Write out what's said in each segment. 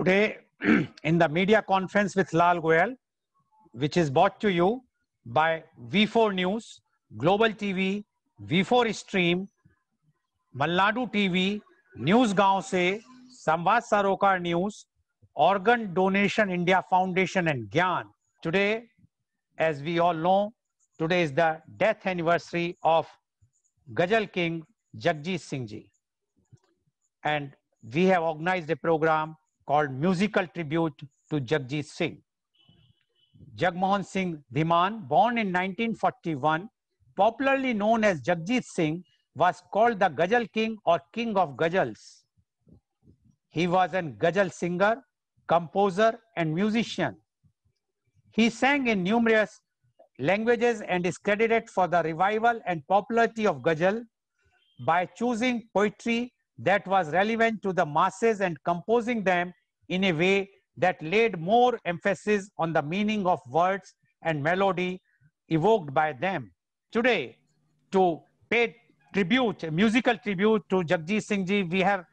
today in the media conference with Lal Goyal, which is brought to you by V4 News, Global TV, V4 Stream, Malnadu TV, News Gaon Se, Samvad Sarokar News, Organ Donation India Foundation and Gyan. Today, as we all know, today is the death anniversary of Ghazal King Jagjit Singh Ji. And we have organized a program called Musical Tribute to Jagjit Singh. Jagmohan Singh Dhiman, born in 1941, popularly known as Jagjit Singh, was called the Ghazal King or King of Ghazals. He was a ghazal singer, composer, and musician. He sang in numerous languages and is credited for the revival and popularity of ghazal by choosing poetry that was relevant to the masses and composing them in a way that laid more emphasis on the meaning of words and melody evoked by them. Today, to pay tribute, musical tribute to Jagjit Singh Ji, we have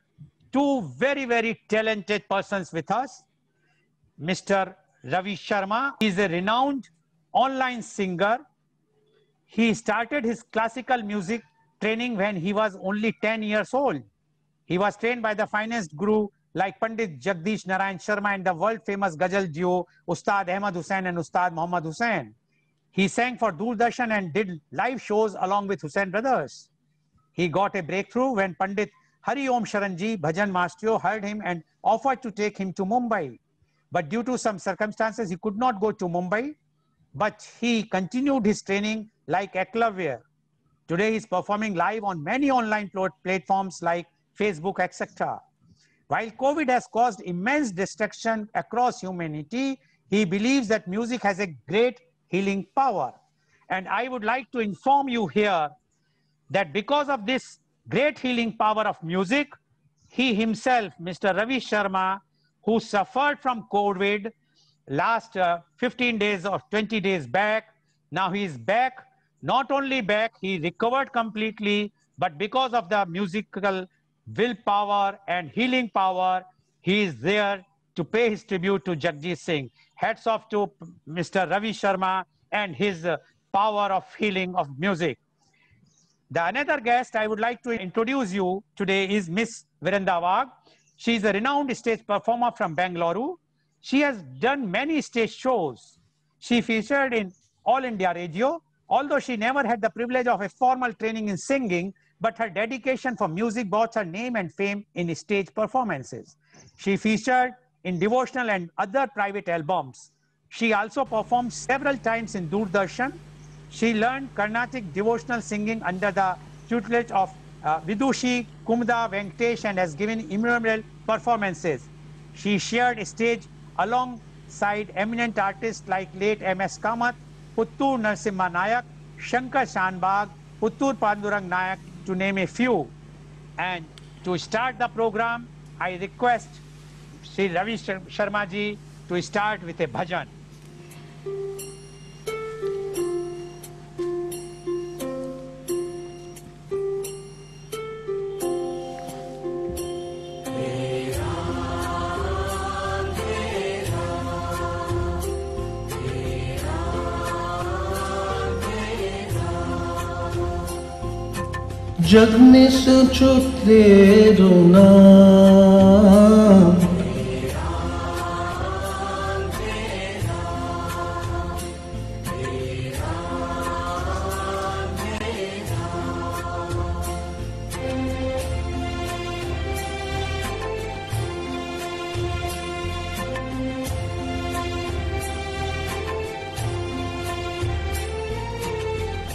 two very talented persons with us. Mr. Ravi Sharma is a renowned online singer. He started his classical music training when he was only 10 years old. He was trained by the finest guru like Pandit Jagdish Narayan Sharma and the world-famous ghazal duo Ustad Ahmad Hussain and Ustad Muhammad Hussain. He sang for Doordarshan and did live shows along with Hussain brothers. He got a breakthrough when Pandit Hari Om Sharanji, Bhajan Maestro, heard him and offered to take him to Mumbai. But due to some circumstances, he could not go to Mumbai, but he continued his training like Eklavya. Today, he is performing live on many online platforms like Facebook, etc. While COVID has caused immense destruction across humanity, he believes that music has a great healing power. And I would like to inform you here that because of this great healing power of music, he himself, Mr. Ravi Sharma, who suffered from COVID last 15 days or 20 days back, now he is back. Not only back, he recovered completely, but because of the musical willpower and healing power, he is there to pay his tribute to Jagjit Singh. Hats off to Mr. Ravi Sharma and his power of healing of music. The another guest I would like to introduce you today is Miss Virenda Wagh. She is a renowned stage performer from Bangalore. She has done many stage shows. She featured in All India Radio, although she never had the privilege of a formal training in singing, but her dedication for music brought her name and fame in stage performances. She featured in devotional and other private albums. She also performed several times in Doordarshan. She learned Carnatic devotional singing under the tutelage of Vidushi Kumda Venkatesh and has given innumerable performances. She shared a stage alongside eminent artists like late M.S. Kamath, Puttur Narasimha Nayak, Shankar Shanbag, Puttur Pandurang Nayak, to name a few. And to start the program, I request Sri Ravi Sharma ji to start with a bhajan. जग ने सोचो तेरो नाम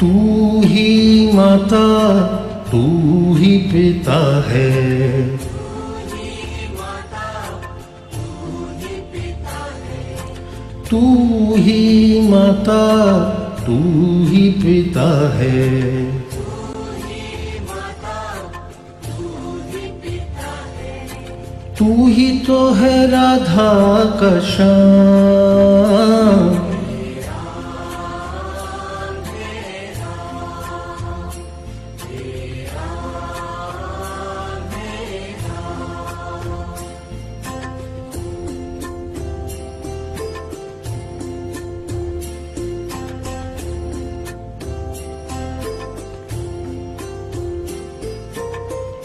तू ही माता तू ही पिता है, तू ही माता तू ही पिता है, तू ही तो है राधा का श्याम,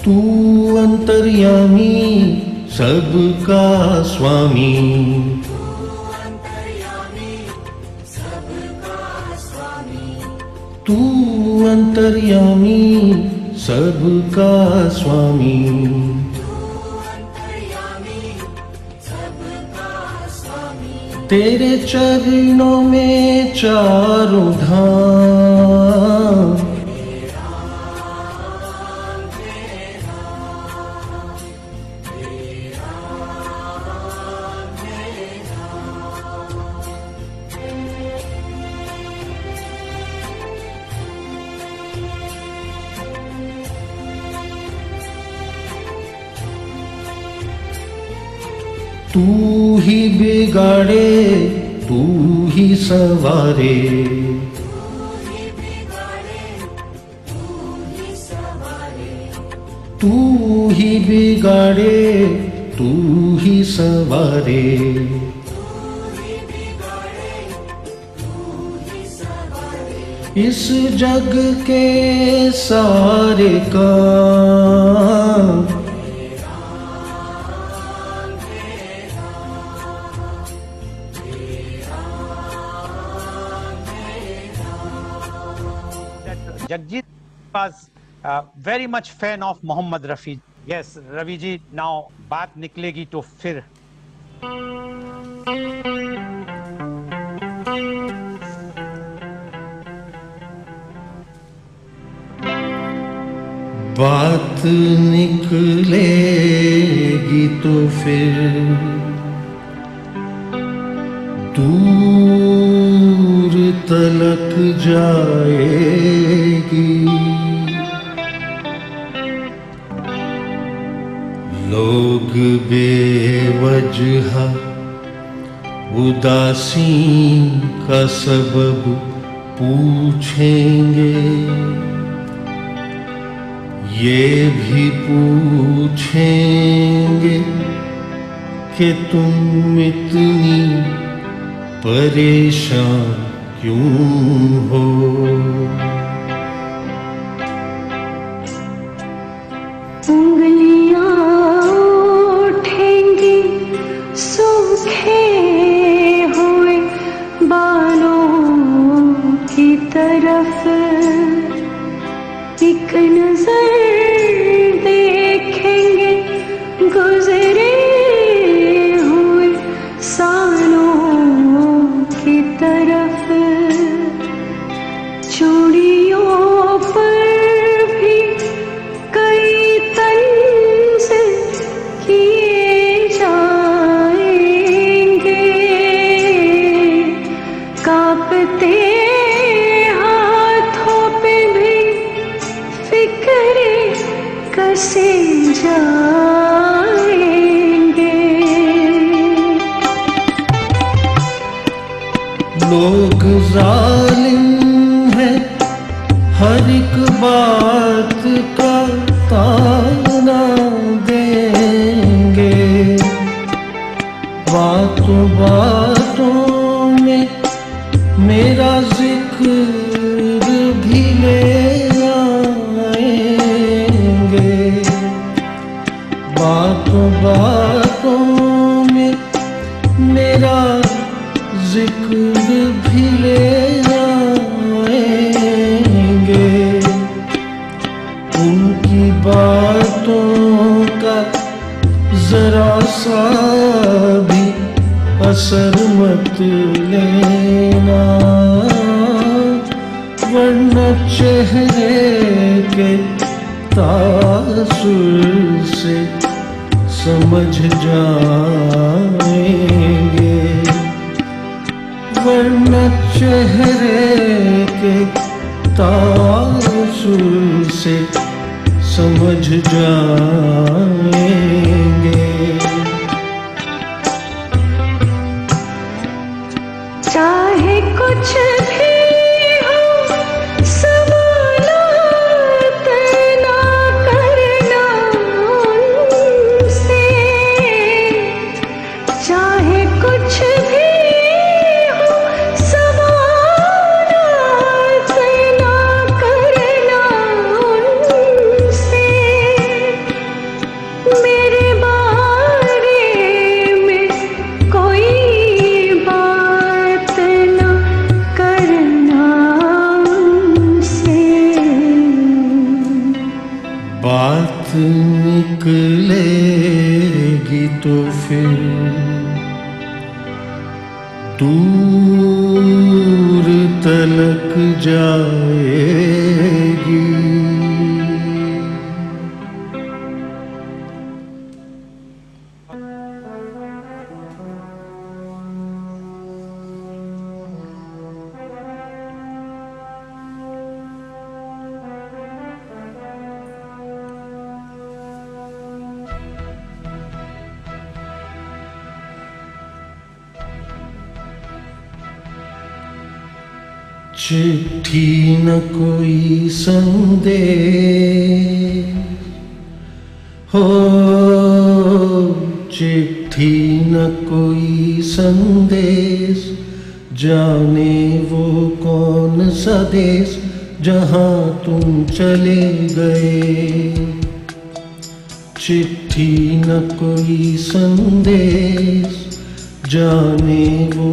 तू अंतर्यामी सबका स्वामी, तू अंतर्यामी सबका स्वामी, तेरे चरणों में चारों धाम, तू ही बिगाड़े तू ही सवारे, तू ही बिगाड़े तू ही सवारे, इस जग के सारे काम, Jagjit was very much fan of Mohammad Rafi. Yes, Ravi ji, now बात निकलेगी तो फिर बात निकलेगी तो फिर दूर तलक जाएगी, लोग बेवजह उदासी का सबब पूछेंगे, ये भी पूछेंगे कि तुम इतनी परेशान क्यों हो। उंगलियां उठेंगी सूखे हुए बालों की तरफ, एक नजर देखेंगे गुजरे हुए सालों की तरफ, चूड़ियों पर भी कई तंज किए जाएंगे, कांपते हाथों पे भी फिक्रे कसे जाएंगे। लोग जालिम हैं, हर एक बात का ताना देंगे, बातों बातों में मेरा जिक्र भी ले आएंगे, बातों बातों में मेरा जिक्र भी ले आएंगे, उनकी बातों का जरा सा भी असर मत लेना, वरना चेहरे के तासुर से समझ जाएंगे, वरना चेहरे के तासुर से समझ जाएंगे। चाहे कुछ भी हो समानत ना करना उनसे, चाहे कुछ भी हो समानत ना करना उनसे, फिर दूर तलक जाएगी। चिट्ठी न कोई संदेश हो, चिट्ठी न कोई संदेश, जाने वो कौन सा देश जहाँ तुम चले गए। चिट्ठी न कोई संदेश, जाने वो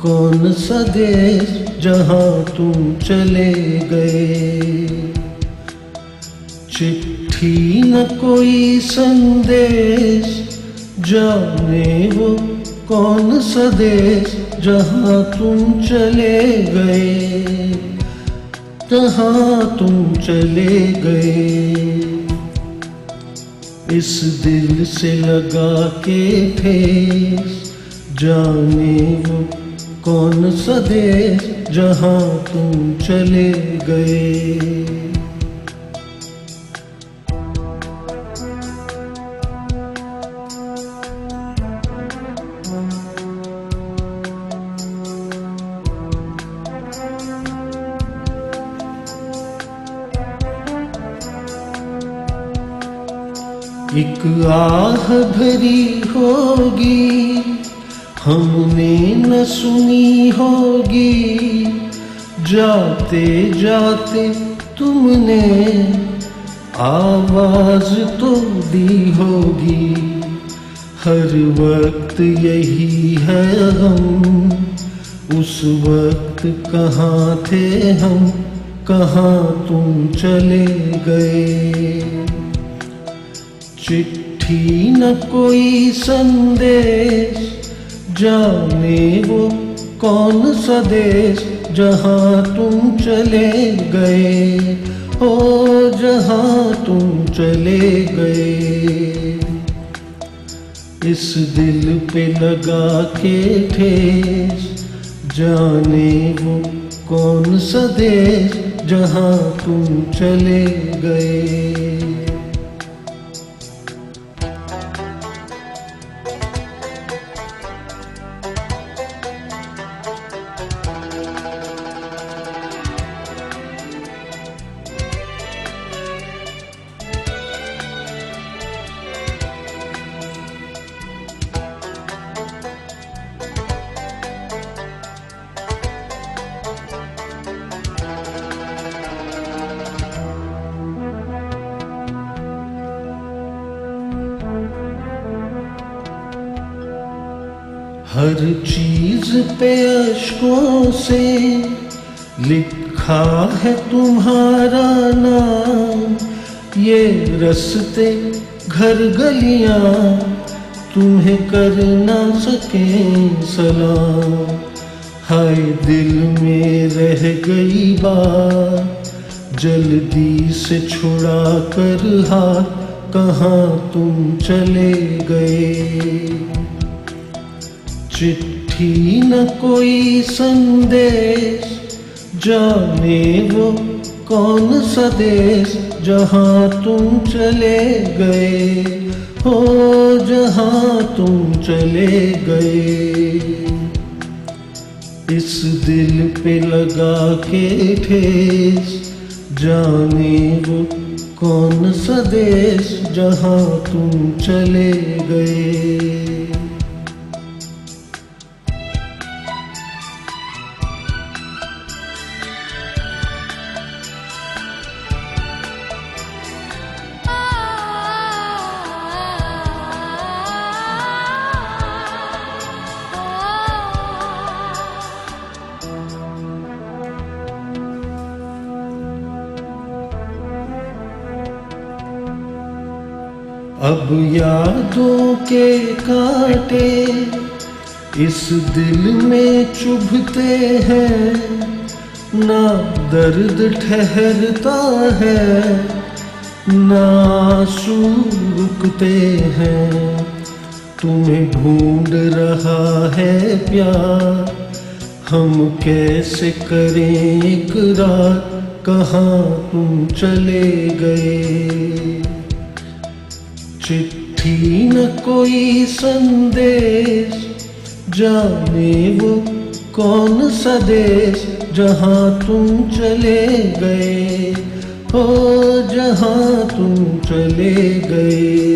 कौन सा देश जहाँ तुम चले गए। चिट्ठी न कोई संदेश, जाने वो कौन सा देश जहाँ तुम चले गए, जहाँ तुम चले गए। इस दिल से लगा के ठेस, जाने वो कौन सा देश जहाँ तुम चले गए। एक आह भरी होगी, हमने न सुनी होगी, जाते जाते तुमने आवाज तो दी होगी। हर वक्त यही है हम, उस वक्त कहाँ थे हम, कहाँ तुम चले गए। चिट्ठी न कोई संदेश, जाने वो कौन सा देश जहाँ तुम चले गए, ओ जहाँ तुम चले गए। इस दिल पे लगा के ठेस, जाने वो कौन सा देश जहाँ तुम चले गए। हर चीज पे अश्कों से लिखा है तुम्हारा नाम, ये रस्ते घर गलियां तुम्हें कर ना सके सलाम। हाय दिल में रह गई बात, जल्दी से छुड़ा कर हाथ, कहाँ तुम चले गए। चिट्ठी न कोई संदेश, जाने वो कौन सा देश जहाँ तुम चले गए, हो जहाँ तुम चले गए। इस दिल पे लगा के ठेस, जाने वो कौन सा देश जहाँ तुम चले गए। अब यादों के कांटे इस दिल में चुभते हैं, ना दर्द ठहरता है ना आंसू रुकते हैं। तुम्हें ढूंढ रहा है प्यार, हम कैसे करें इकरार, कहाँ तुम चले गए। चिट्ठी न कोई संदेश, जाने वो कौन सा देश, जहाँ तुम चले गए हो, जहाँ तुम चले गए।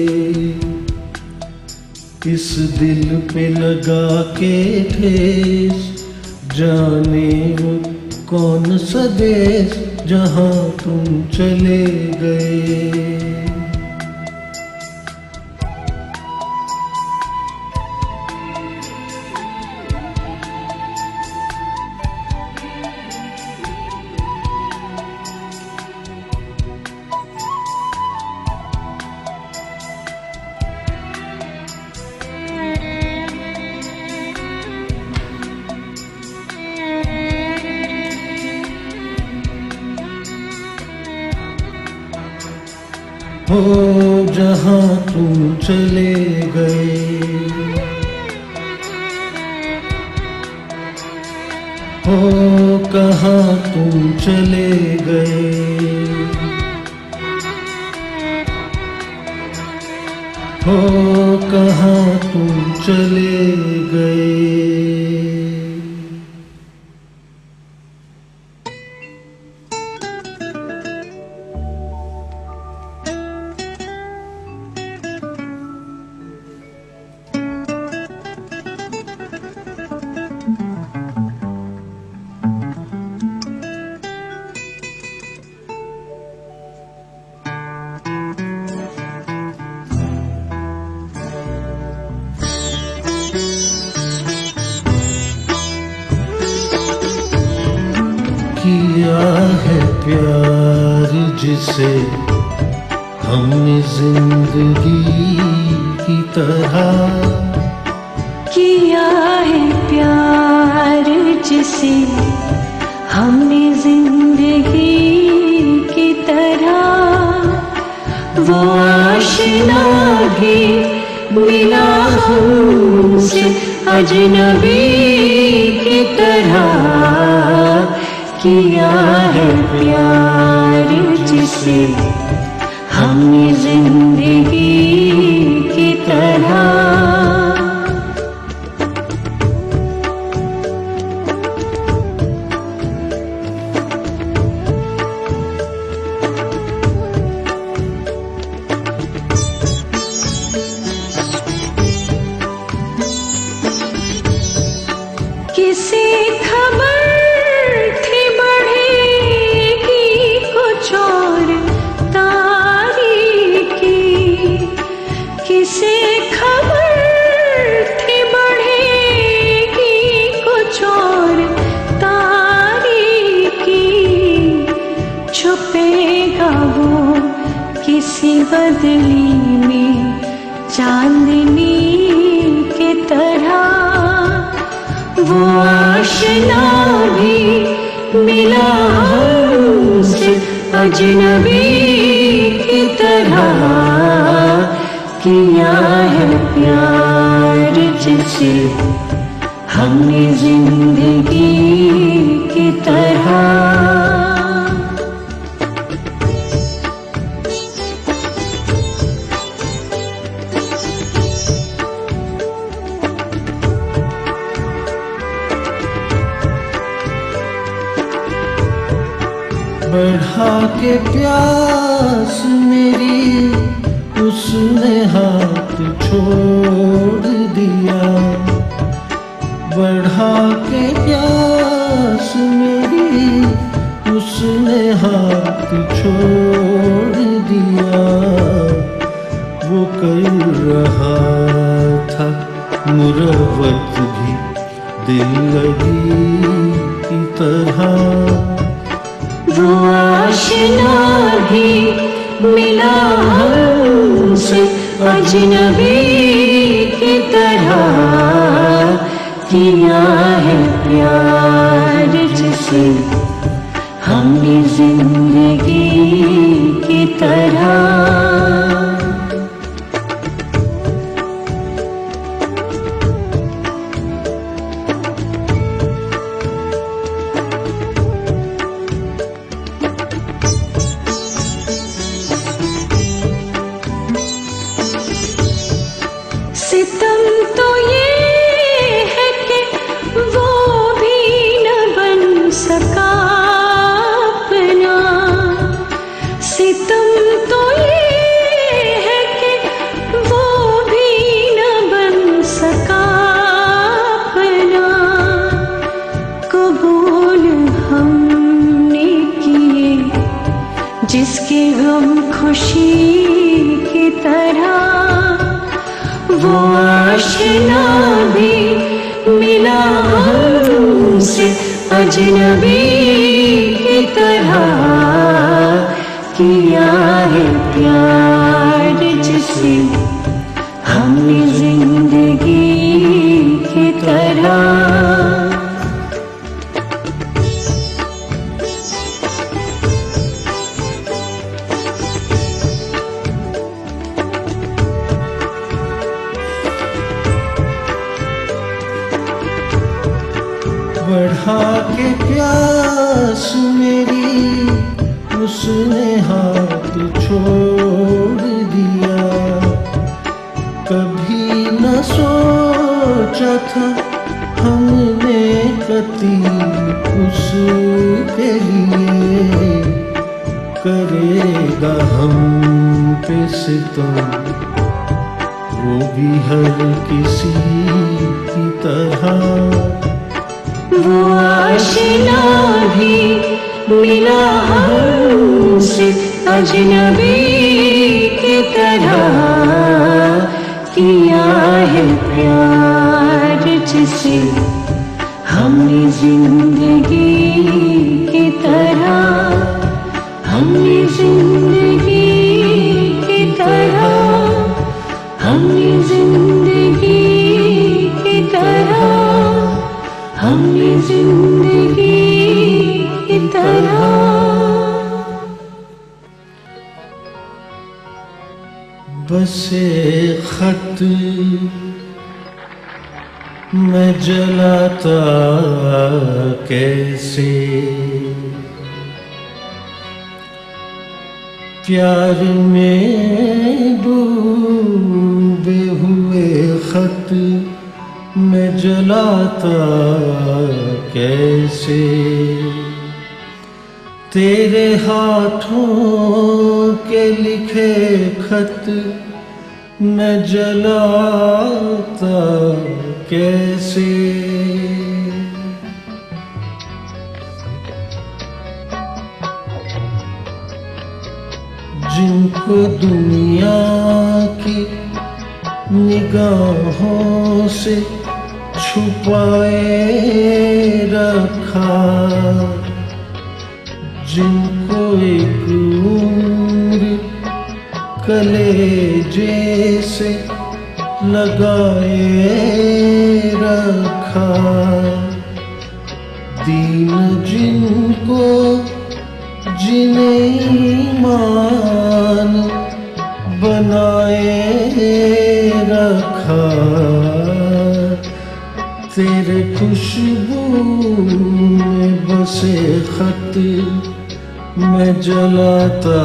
इस दिल पे लगा के ठेस, जाने वो कौन सा देश, जहाँ तुम चले गए। हो जहाँ तुम चले गए। हो कहाँ तुम चले गए। हो कहाँ तुम चले गए। किया है प्यार जिसे हमने जिंदगी की तरह, किया है प्यार जिसे हमने जिंदगी की तरह। वो आशिना भी मिला हमसे अजनबी की तरह। किया है प्यार जिसे हमने जिंदगी की तरह। किसी खबर थी बढ़ेगी कुछ और तारीकी, किसी खबर थी बढ़ेगी कुछ और तारीकी। छुपेगा वो किसी बदली में चांदनी की तरह। वो आशना भी मिला हमसे अजनबी की तरह। किया है प्यार जिसे हमने जिंदगी की तरह। बढ़ा के प्यास मेरी उसने हाथ छोड़ दिया। बढ़ा के प्यास मेरी उसने हाथ छोड़ दिया। वो कर रहा था मुरव्वत भी दिल लगी की तरह। वो आशना भी मिला हमसे अजनबी की तरह किया है प्यार जिसे हमने जिंदगी की तरह। सितम तो ये है कि वो भी न बन सका अपना, सितम तो ये है कि वो भी न बन सका अपना। कबूल हमने किए जिसके गम खुशी की तरह, वो आशना भी मिला हमसे अजनबी की तरह किया है प्यार जिसे हमने जिंदगी की तरह। बढ़ा के प्यास मेरी उसने हाथ छोड़ दिया, कभी न सोचा था हमने कती उसके लिए करेगा हम पे सितम, वो भी हर किसी की तरह। वो आशना भी मिला हमसे अजनबी की तरह किया है प्यार जिसे हमने जिंदगी की तरह, हमने जिंदगी की तरह, हमने जिंदगी की तरह, हमने जिंदगी की तरह। बस एक खत मैं जलाता कैसे, प्यार में डूबे हुए खत मैं जलाता कैसे। तेरे हाथों के लिखे खत मैं जलाता कैसे। जिनको दुनिया की निगाहों से छुपाए रखा, जिनको एक उम्र कलेजे से लगाए रखा, दीन जिनको जिन्हें ईमान बनाए रखा, तेरे खुशबू में बसे खत मैं जलाता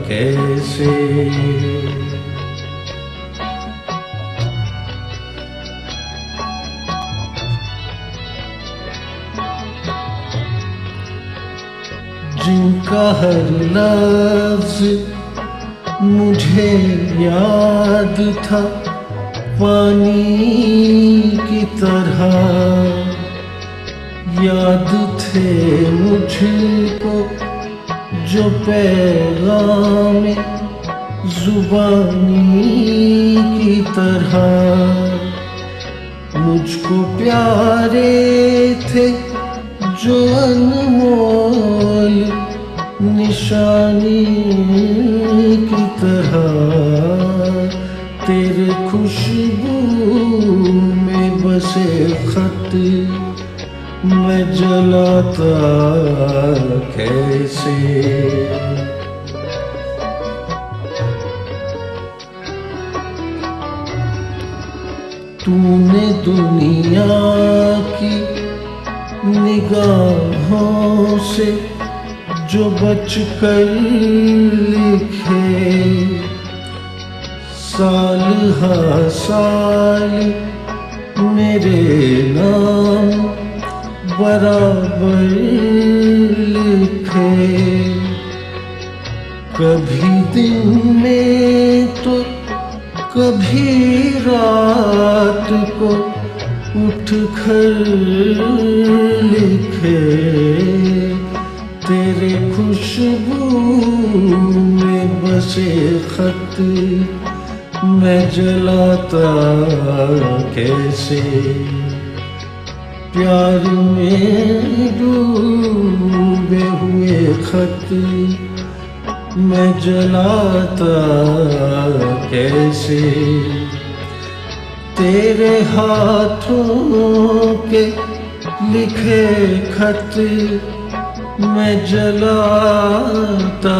कैसे। जिनका हर लफ्ज मुझे याद था पानी की तरह, याद थे मुझको जो पैगाम जुबानी की तरह, मुझको प्यारे थे जो अनमोल निशानी की तरह। बसे खत मैं जलाता कैसे। तूने दुनिया की निगाहों से जो बच कर लिखे, साल हर साल मेरे नाम बराबर लिखे। कभी दिन में तो कभी रात को उठ कर लिखे, तेरे खुशबू में बसे खत मैं जलाता कैसे। प्यार में डूबे हुए खत मैं जलाता कैसे। तेरे हाथों के लिखे खत मैं जलाता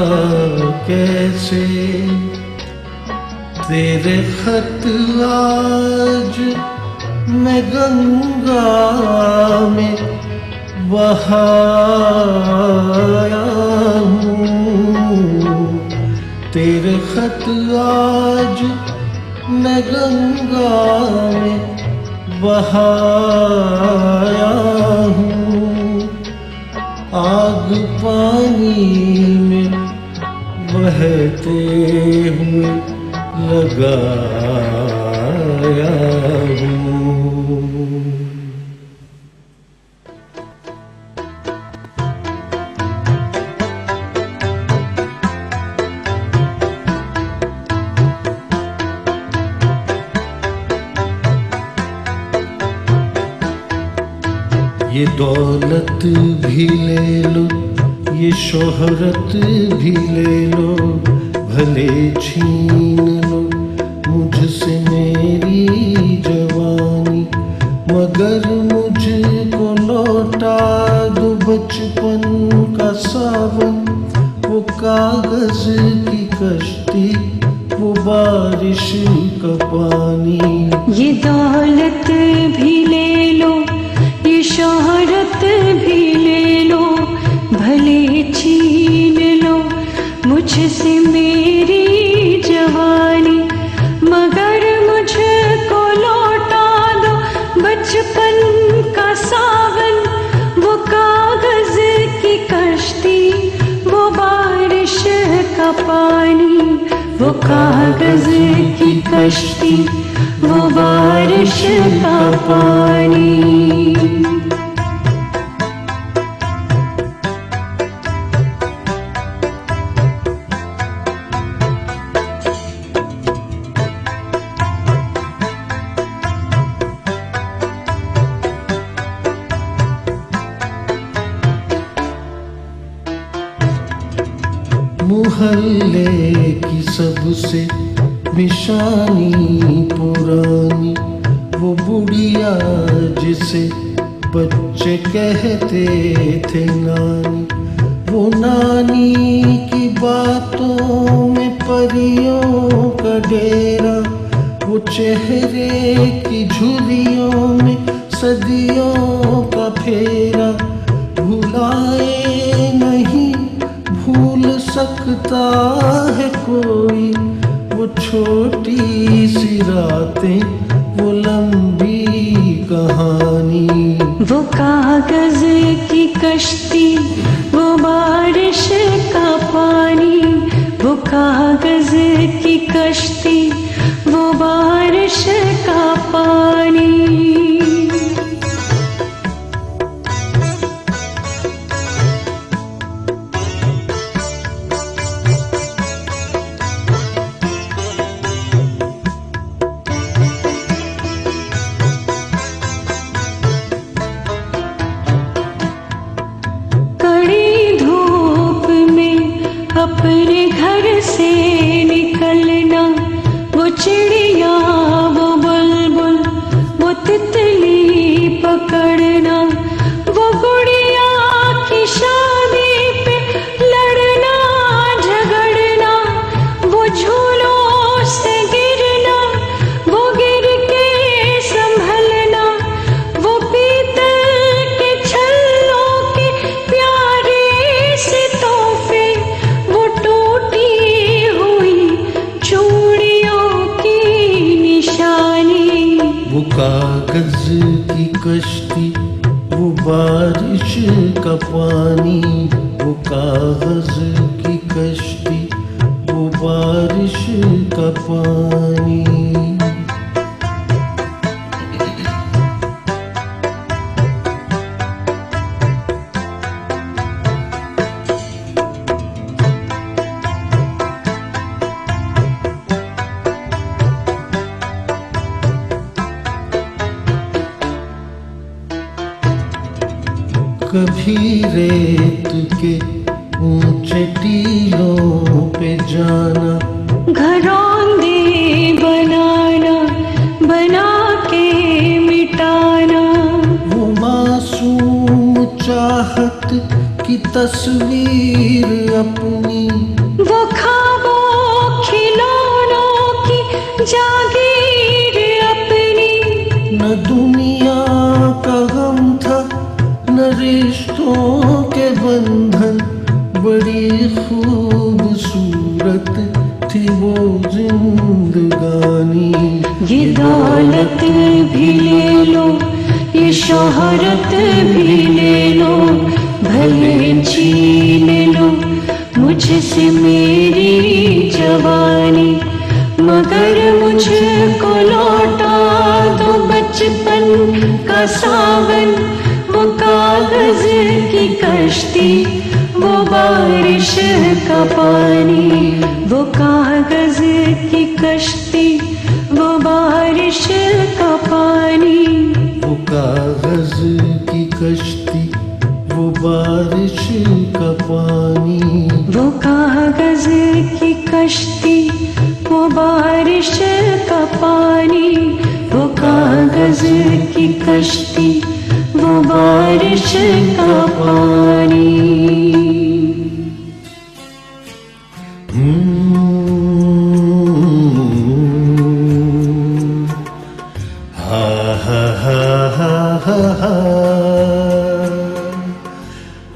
कैसे। तेरे खत आज मैं गंगा में बहाया हूँ। तेरे खत आज मैं गंगा में बहाया हूँ। आग पानी में बहते हुए लगाया हूँ। ये दौलत भी ले लो, ये शोहरत भी ले लो, भले छीन लो मुझसे मेरी जवानी, मगर मुझको लौटा दो बचपन का सावन। वो कागज की कश्ती, वो बारिश का पानी। ये दौलत भी ले लो, ये शोहरत भी ले लो, भले छीन लो मुझसे मेरी जवानी, मगर मुझको लौटा दो बचपन का सावन। वो कागज की कश्ती, वो बारिश का पानी, वो कागज की कश्ती, वो बारिश का पानी। मुहल्ले की सबसे निशानी पुरानी, वो बुढ़िया जिसे बच्चे कहते थे नानी। वो नानी की बातों में परियों का डेरा, वो चेहरे की झुर्रियों में सदियों का फेरा। भुलाए नहीं भूल सकता है कोई, वो छोटी सी रातें, वो लंबी कहानी। वो कागज की कश्ती, वो बारिश का पानी, वो कागज की कश्ती, वो बारिश का पानी। अपने घर से निकलना, वो चिड़िया वो बुलबुल का पानी वो कागज की कश्ती, वो बारिश का पानी। कभी रेत के ऊंचे टीलों पे जाना, घरौंदे बनाना, बना के मिटाना। वो मासूम चाहत की तस्वीर अपनी, वो ख्वाबों खिलौनों की जागीर अपनी। न दुनिया का गम था न रिश्तों के बंधन, बड़ी खूबसूरत थी वो जिंदगानी। ये दौलत भी ले लो, ये शोहरत भी ले लो, भले छीन लो मुझसे मेरी जवानी, मगर मुझको लौटा दो बचपन का सावन। वो कागज की कश्ती, वो बारिश का पानी, वो कागज की कश्ती, वो बारिश का पानी। वो कागज की कश्ती, वो बारिश का पानी। वो कागज की कश्ती, वो बारिश का पानी। वो कागज की कश्ती, वो बारिश का पानी। हा हा हा हा हा हा।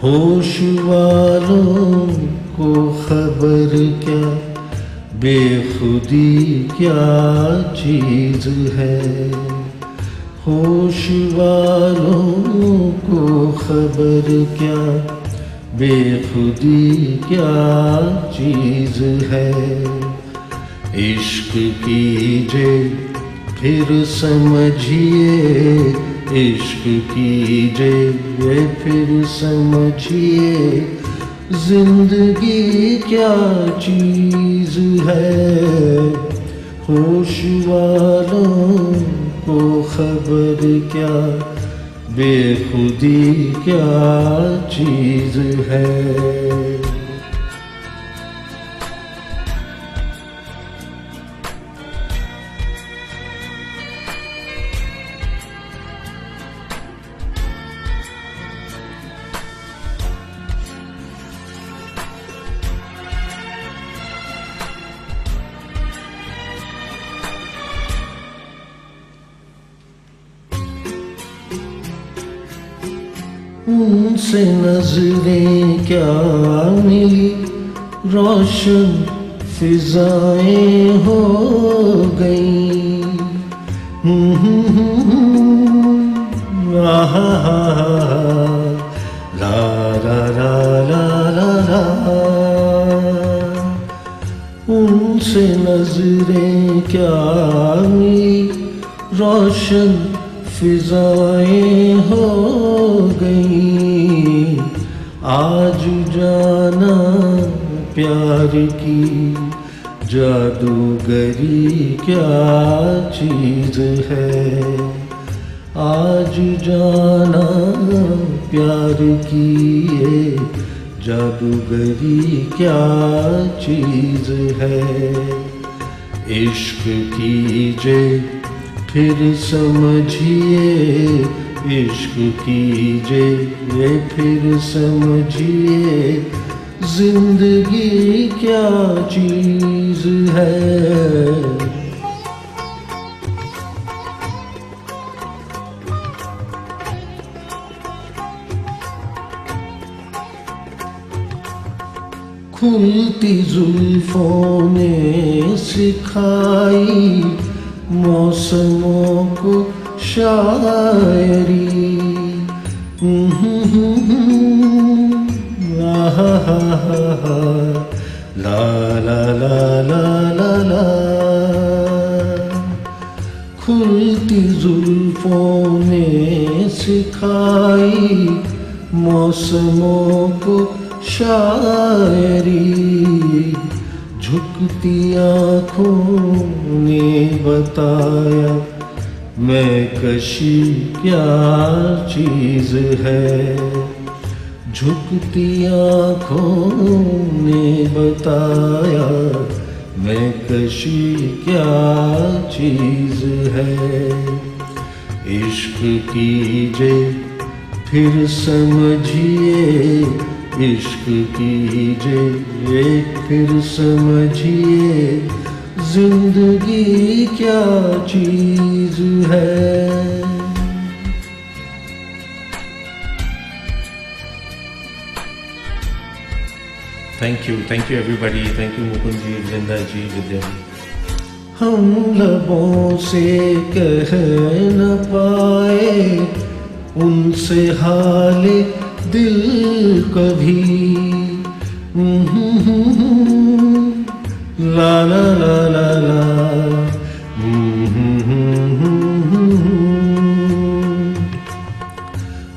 होश वालों को खबर क्या, बेखुदी क्या चीज है। होश वालों को खबर क्या, बेखुदी क्या चीज है। इश्क कीजिए फिर समझिए, इश्क कीजिए फिर समझिए, जिंदगी क्या चीज है। होश वालों को खबर क्या, बेखुदी क्या चीज है। उनसे नजरें क्या मिली, रोशन फिजाएं हो गई। आहा ला ला ला ला ला ला। उनसे नजरें क्या मिली, रोशन फिजाएं हो गई। आज जाना प्यार की जादूगरी क्या चीज है। आज जाना प्यार की ये जादूगरी क्या चीज है। इश्क कीजिए फिर समझिए, इश्क कीजिए फिर समझिए, जिंदगी क्या चीज है। खुलती जुल्फों ने सिखाई मौसमों को शायरी। ला ला ला ला ला ला। खुलती जुल्फों ने सिखाई मौसमों को शायरी, झुकती आँखों ने बताया मैं कशी क्या चीज़ है। झुकती आँखों ने बताया मैं कशी क्या चीज़ है। इश्क कीजिए फिर समझिए, इश्क कीजिए फिर समझिए, जिंदगी क्या चीज़ है। Thank you everybody. Thank you Mukund जी, वृंदा जी, विद्या जी। हम लबों से कह न पाए उनसे हाल दिल कभी। ला ला ला ला ला।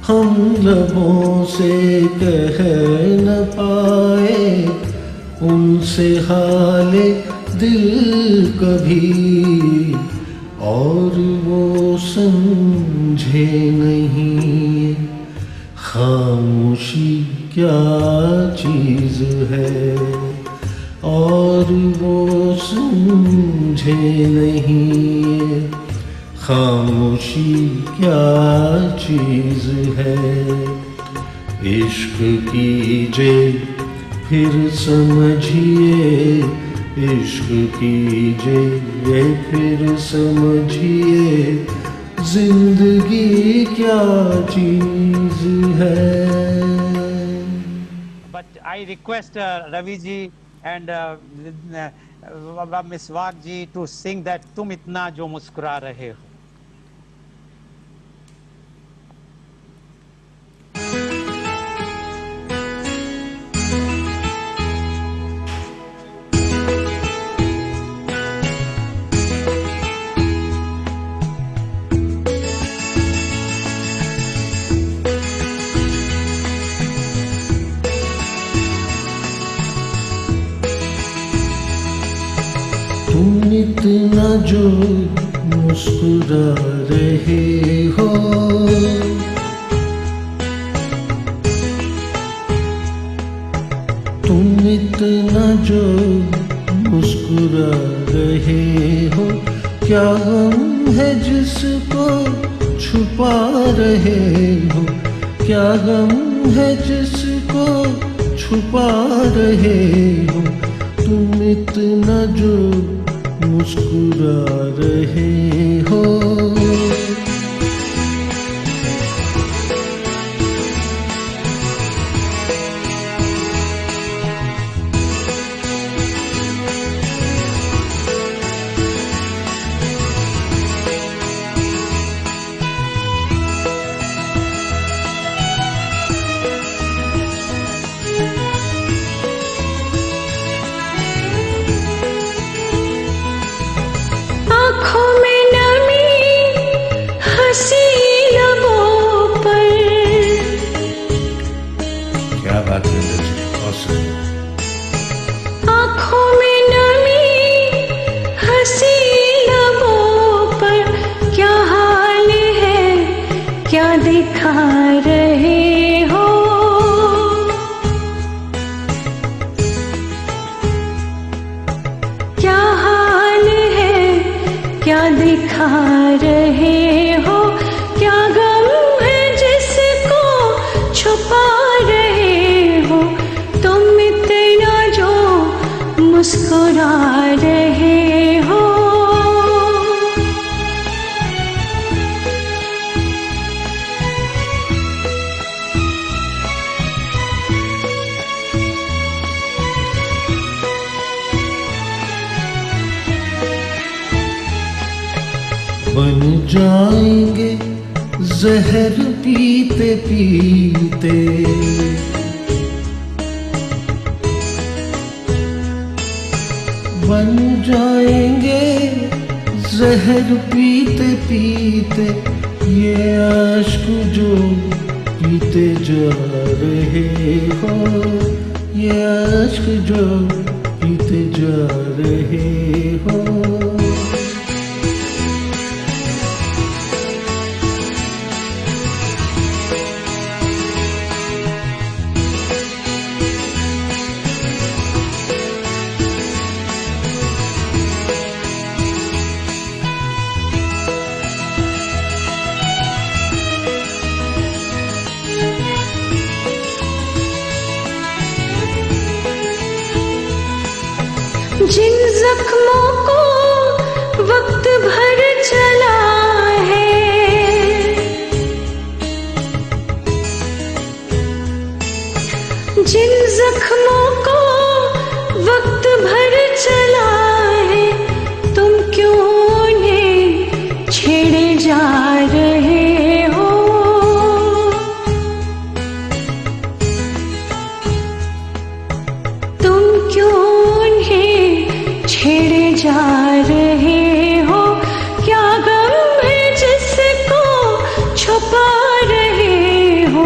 हम लबों से कह न पाए उनसे हाल दिल कभी, और वो समझे नहीं खामोशी क्या चीज़ है। और वो समझे नहीं खामोशी क्या चीज़ है। इश्क कीजिए फिर समझिए, इश्क कीजिए फिर समझिए, जिंदगी क्या चीज़ है। But I request Ravi ji and Miss Wag ji to sing that तुम इतना जो मुस्कुरा रहे हो। तुम इतना जो मुस्कुरा रहे हो, तुम इतना जो मुस्कुरा रहे हो, क्या गम है जिसको छुपा रहे हो। क्या गम है जिसको छुपा रहे हो। तुम इतना जो मुस्कुरा रहे हो। आँखों में नमी हंसी लबों पर, क्या हाल है क्या दिखा रहे हो। क्या हाल है क्या दिखा रहे हो। क्या गम है जिसको छुपा रहे हो। तुम इतना जो मुस्कुरा रहे हो। बन जाएंगे जहर पीते पीते बन जाएंगे जहर पीते पीते ये आशिक जो पीते जा रहे हो, ये आशिक जो पीते जा रहे हो। जिन जख्मों को वक्त भर चला है, जिन जख्मों को वक्त भर चला है, तुम क्यों उन्हें छेड़े जा रहे हो। तुम क्यों छेड़े जा रहे हो। क्या गम है जिसको छुपा रहे हो,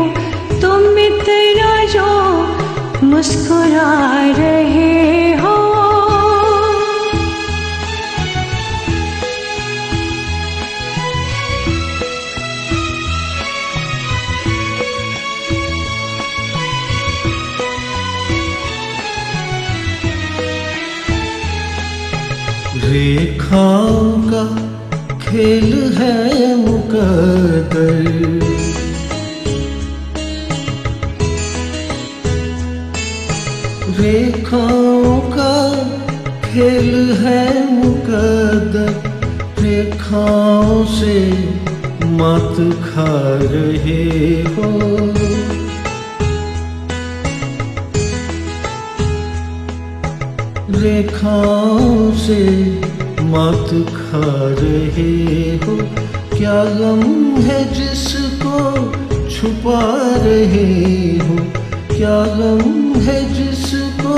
तुम इतना जो मुस्कुरा रहे हो। रेखाओं का खेल है मुकद्दर, रेखाओं का खेल है मुकद्दर, रेखाओं से मात खा रहे हो। रेखाओं से मात खा रहे हो। क्या गम है जिसको छुपा रहे हो, क्या गम है जिसको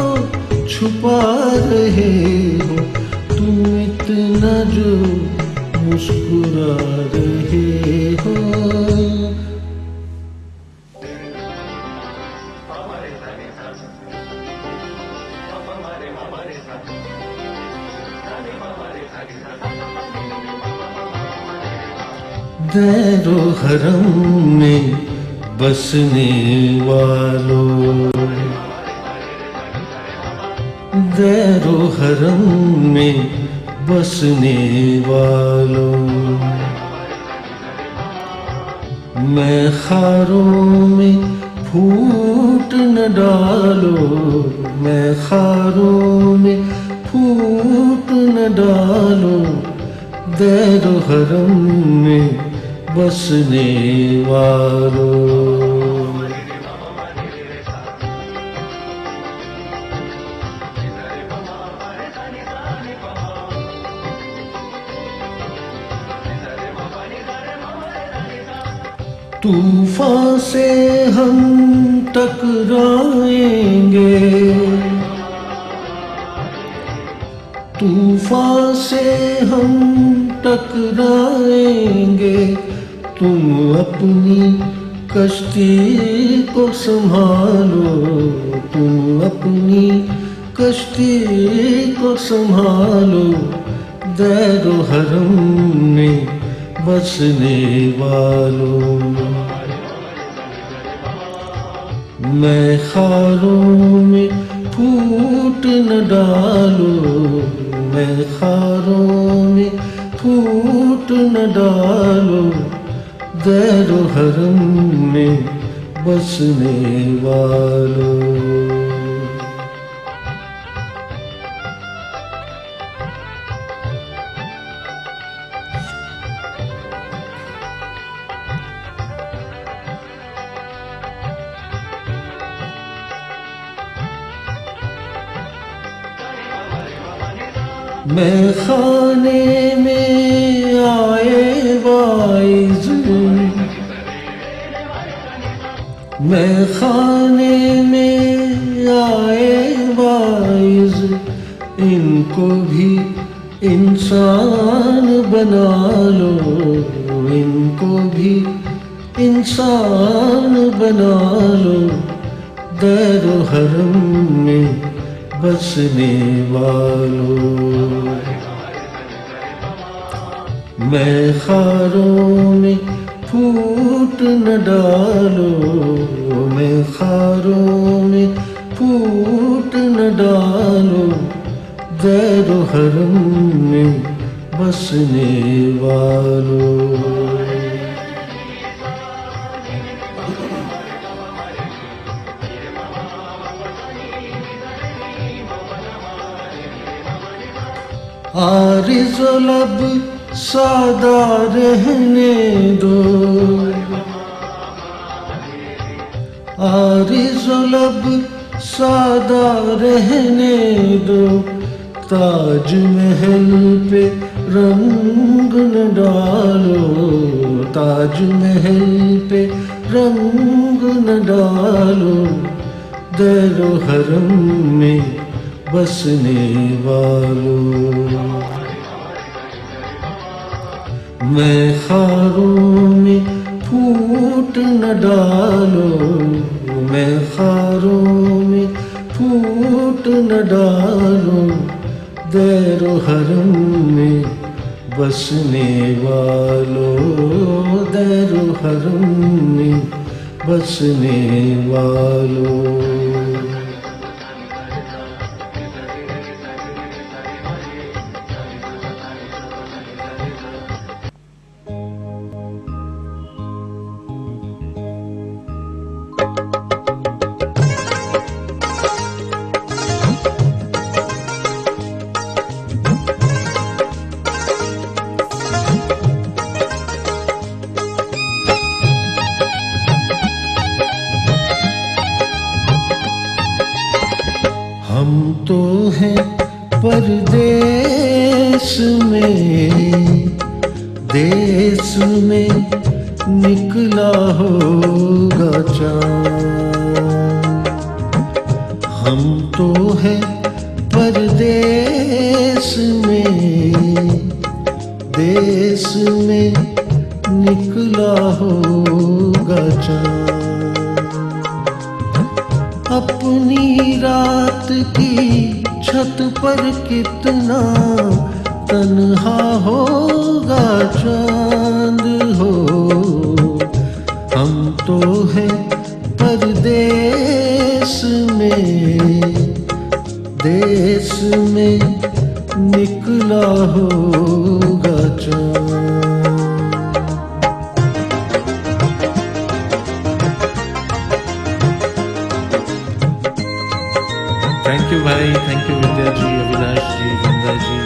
छुपा रहे हो। तुम इतना जो मुस्कुरा रहे हो। दैरो हरम में बसने वालों, दैरो हरम में बसने वालों, मैं खारों में फूट न डालो, मैं खारों में फूट न डालो। दैरो हरम में बसने वालों, तूफान से हम टकराएंगे, तूफान से हम टकराएंगे। तुम अपनी कश्ती को संभालो, तुम अपनी कश्ती को संभालो। दैरो हरम में बसने वालों, मैं खारों में फूट न डालो, मैं खारों में फूट न डालो। दैरो हरम में बसने वालों, मैं खाने में आए वाइज़, मैं खाने में आए वाइज, इनको भी इंसान बना लो, इनको भी इंसान बना लो, दर हरम में बसने वालों। मैं खारों में फूट न डालो, मैं खारों में फूट न डालो, दर हरम में बसने वालों। आरिज़ो लब सादा रहने दो, आरिज़ो लब सादा रहने दो, ताज महल पे रंग न डालो, ताज महल पे रंग न डालो, दर हरम में बसने वालों। मैं खारों में फूट न डालो, मैं खारों में फूट न डालो, दर हरम में बसने वालों, दर हरम में बसने वालों। हम तो हैं परदेश में, देश में निकला होगा चाँद। हम तो हैं परदेश में, देश में निकला होगा चाँद। अपनी रात की छत पर कितना तन्हा होगा चांद हो। हम तो हैं परदेश में, देश में निकला होगा चांद। थैंक यू भाई, थैंक यू विद्या जी, अविनाश जी, गंगा जी,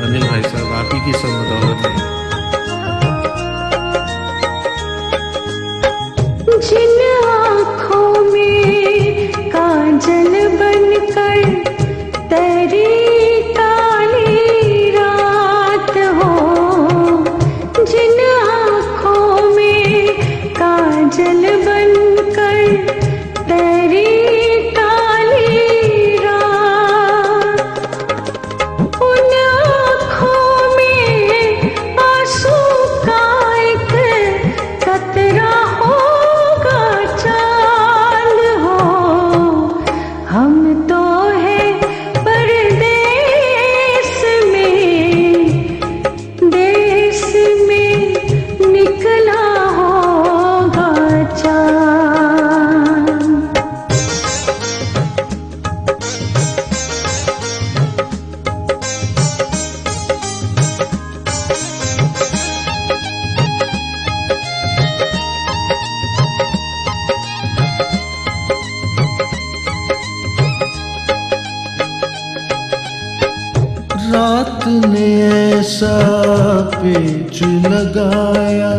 अनिल भाई साहब, आप ही की सब बदौलत है। जिन आँखों में काजल बनकर तेरी काली रात हो, जिन आँखों में काजल बनकर तेरी रात ने ऐसा पेच लगाया,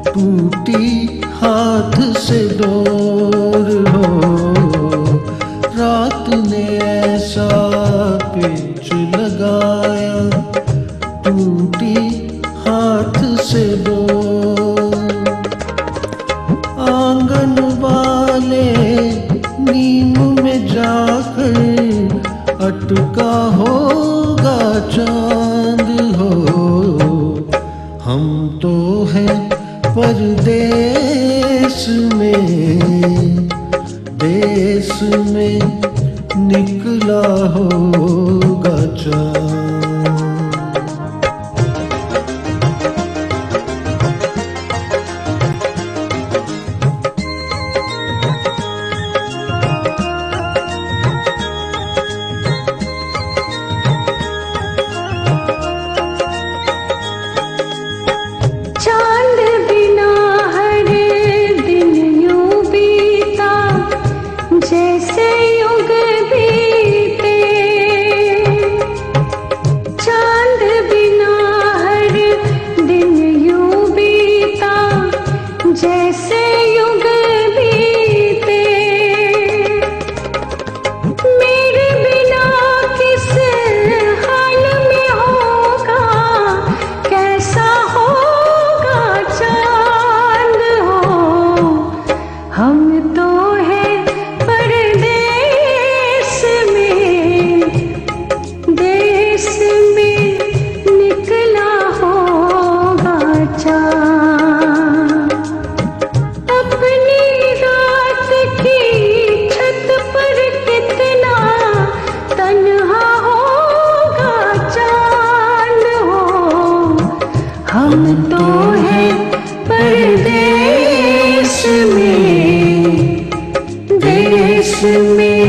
टूटी हाथ से डोर हो। रात ने ऐसा पेच लगाया, टूटी हाथ से डोर। आंगन देश में निकला होगा चाँद। चांद बिना हर दिन यूं बीता जैसे युग बीते। चांद बिना हर दिन यूं बीता जैसे युग बीते। मेरे बिना किस हाल में होगा, कैसा होगा चांद हो। हम तो है परदेश में, देश में निकला होगा चांद। अपनी रात की छत पर कितना तन्हा होगा चांद हो। हम तो है परदेश में, देश में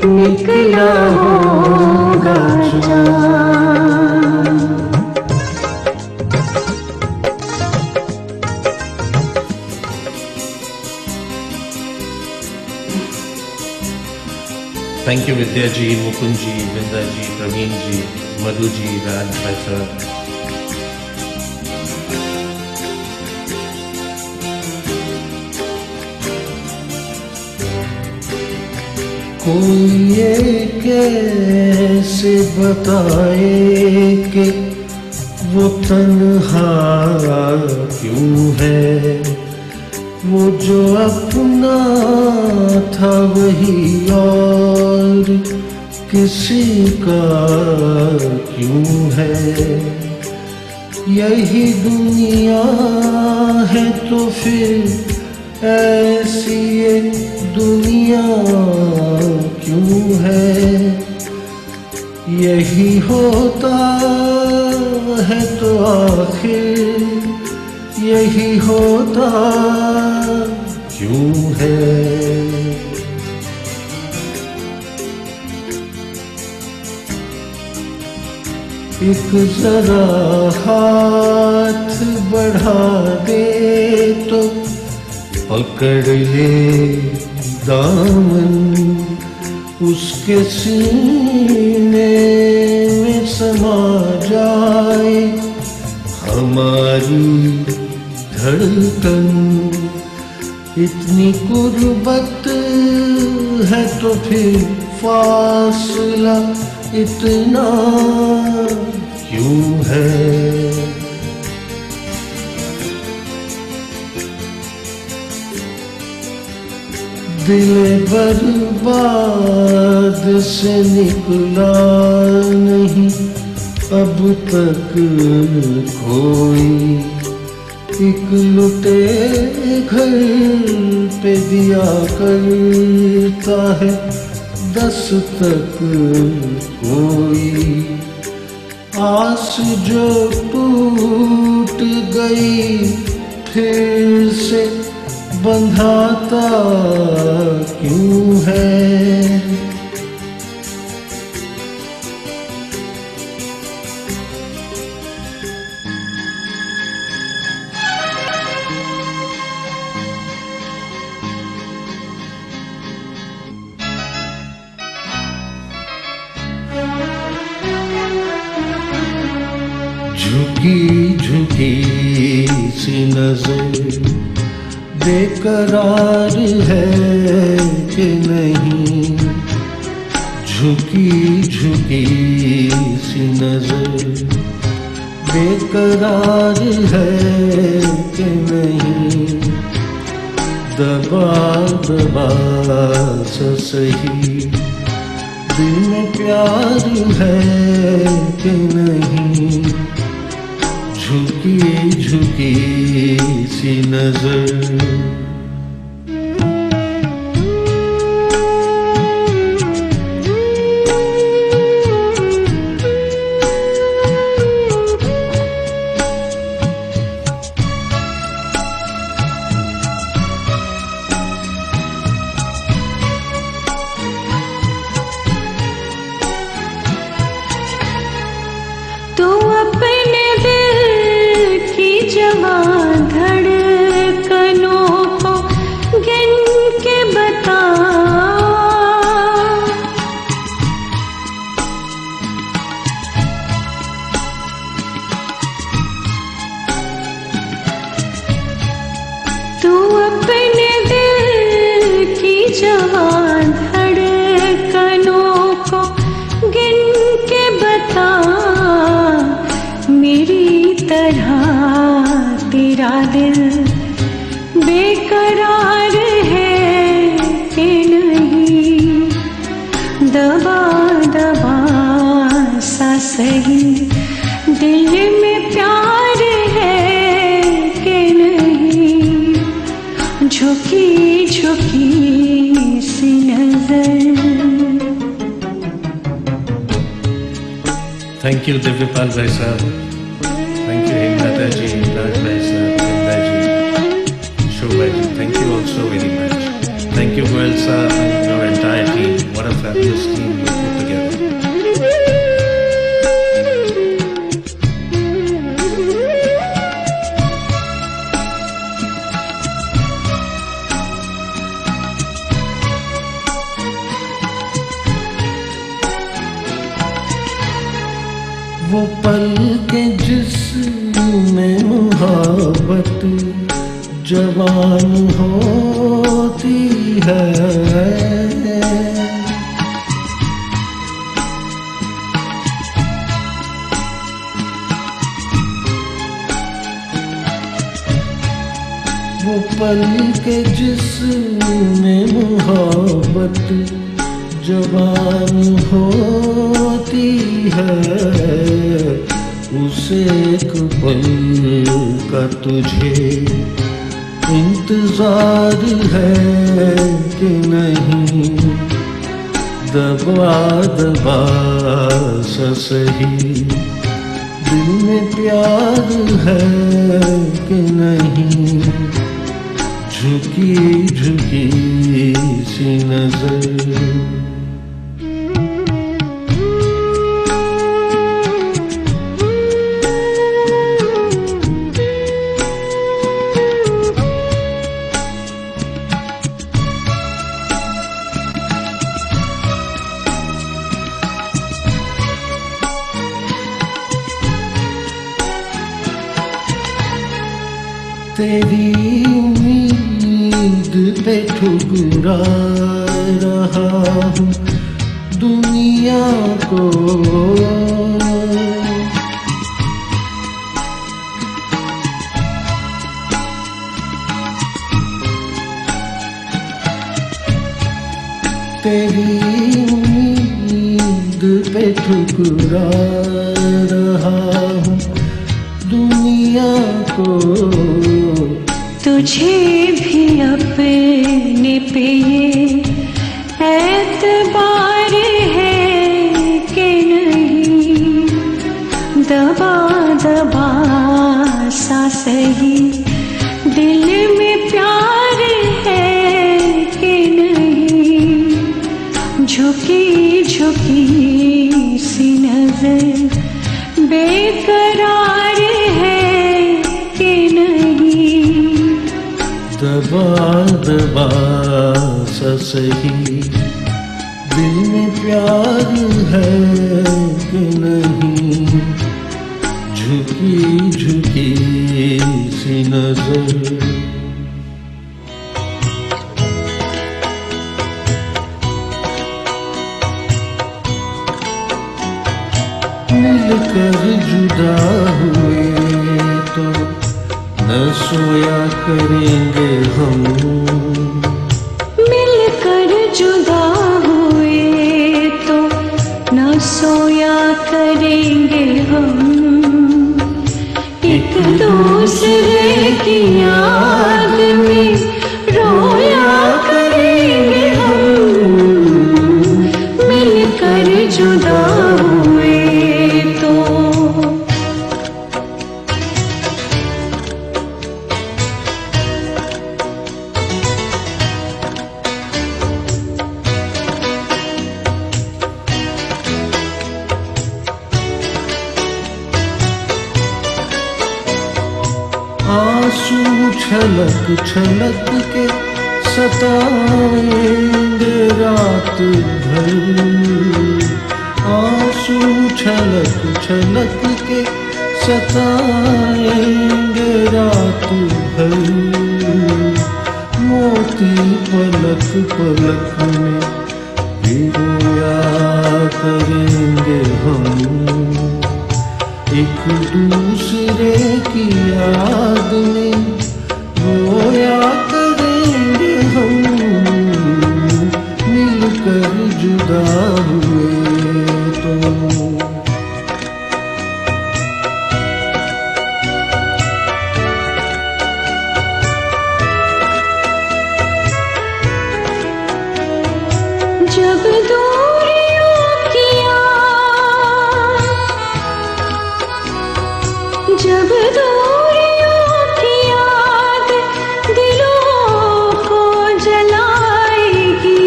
निकला होगा चांद। थैंक यू विद्या जी, मुकुंद जी, वृंदा जी, प्रवीण जी, मधु जी, राज भाई साहब। कोई ये कैसे बताए कि वो तन्हा क्यों है। वो जो अपना था वही और किसी का क्यों है। यही दुनिया है तो फिर ऐसी ये दुनिया क्यों है। यही होता है तो आखिर यही होता क्यों है। एक जरा हाथ बढ़ा दे तो पकड़ ले दामन, उसके सीने में समा जाए हमारी धड़कन। इतनी कुर्बत है तो फिर फासला इतना क्यों है। दिल बर्बाद से निकला नहीं अब तक कोई। एक लुटे घर पे दिया करता है दस्तक कोई। आस जो टूट गई फिर से बंधाता क्यों है। झुकी झुकी सी नजर बेकरार है कि नहीं। झुकी झुकी सी नजर बेकरार है कि नहीं। दबा दबा सा सही दिल में प्यार है कि नहीं। झुकी झुकी सी नजर। दिल बेकरार है कि नहीं, दबा दबा सा सही दिल में प्यार है कि नहीं, झुकी झुकी सी नजर। Thank you, Divyapal Bhai Sahab. Thank you, Hemlata ji, Raj Bhai Sahab, Vrinda ji, Shobha ji. Thank you also very much. Thank you, Goel Sahab, and your entire team. What a fabulous team you put together. वो पल के जिसमें मुहब्बत जवान होती है, वो पल के जिसमें मुहब्बत जवान होती है, उसे एक पल का तुझे इंतजार है कि नहीं, दबा दबा सा सही दिल में प्यार है कि नहीं, झुकी झुकी सी नजर। तेरी उम्मीद पे ठुकरा रहा हूँ दुनिया को, तेरी उम्मीद पे ठुकरा रहा हूँ दुनिया को, तुझे भी अपने पे ये एतबार है कि नहीं, दबा दबा सा सही दिल में प्यार है कि नहीं, झुकी झुकी सी नजर बेकरार है कि नहीं, दबा दबा सा सही दिल में प्यार है कि नहीं, झुकी झुकी सी नजर। मिलकर जुदा हुए तो न सोया करेंगे हम, मिलकर जुदा हुए तो न सोया करेंगे हम, एक दूसरे की याद में रोया करेंगे हम, मिलकर जुदा हुए तो। आंसू छलक छलक के सताएंगे रात भर, आंसू छलक छलक के सताएंगे रात भर, मोती पलक पलक में रोया करेंगे हम, एक दूसरे की याद में मिलकर जुदा हुए तो। जब दूरियों की जब दूरियों की याद दिलों को जलाएगी,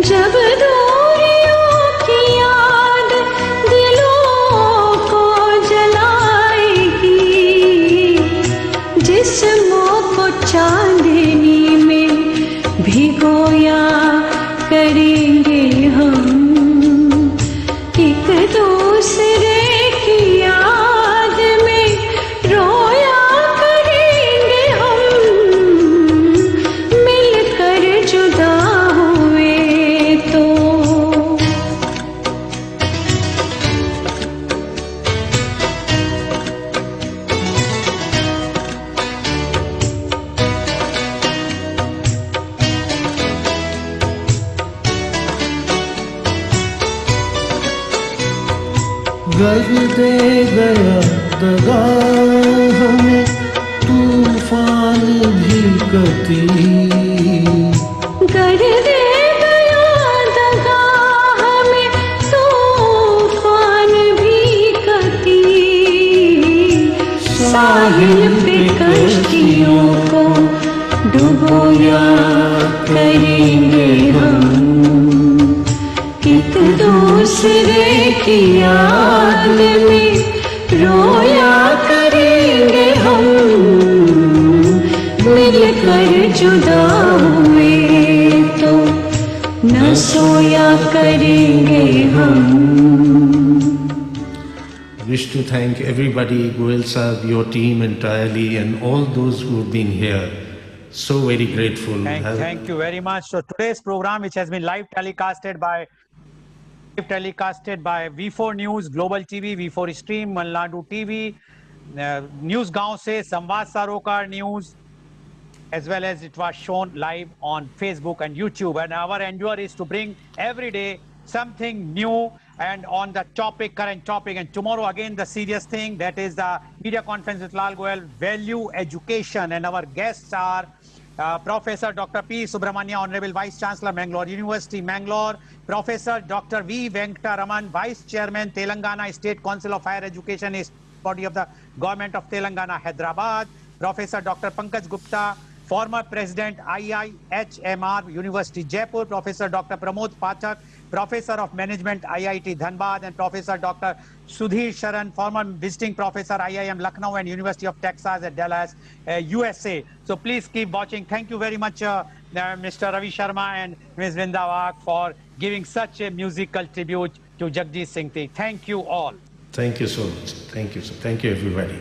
जब दूरियों की याद दिलों को जलाएगी, जिस्मों को चांदनी में भिगोया करेंगे हम, एक दूसरे की याद में रोया करेंगे हम, मिलकर जुदा हुए तो। गर दे गया दगा हमें तूफान भी कती, कर दे गया दगा हमें तूफान भी कती, साहिल पे कश्तियों को डुबोया करेंगे हम, एक दूसरे की याद में रोया करेंगे हम, मिलकर जुदा हुए तो न सोया करेंगे हम। Wish to thank everybody, Goel Sahab, your team entirely, and all those who have been here. So very grateful. Thank you very much. So today's program, which has been live telecasted by V4 News, Global TV, V4 Stream, Malnadu TV, News Gaon se, Samvad Sarokar News, as well as it was shown live on Facebook and YouTube. And our endeavor is to bring every day something new and on the topic, current topic. And tomorrow again the serious thing, that is the media conference with Lal Goel, Value Education. And our guests are Professor Dr. P. Subramania, Honorable Vice Chancellor, Mangalore University, Mangalore; Professor Dr. V. Venkataraman, Vice Chairman, Telangana State Council of Higher Education, is body of the Government of Telangana, Hyderabad; Professor Dr. Pankaj Gupta, former President, IIHMR, University, Jaipur; Professor Dr. Pramod Pathak, Professor of Management, IIT, Dhanbad; and Professor Dr. Sudhir Sharan, former Visiting Professor, IIM, Lucknow and University of Texas at Dallas, USA. So please keep watching. Thank you very much, Mr. Ravi Sharma and Ms. Vrinda Wagh, for giving such a musical tribute to Jagdish Singh Thi. Thank you all. Thank you so much. Thank you. Thank you, everybody.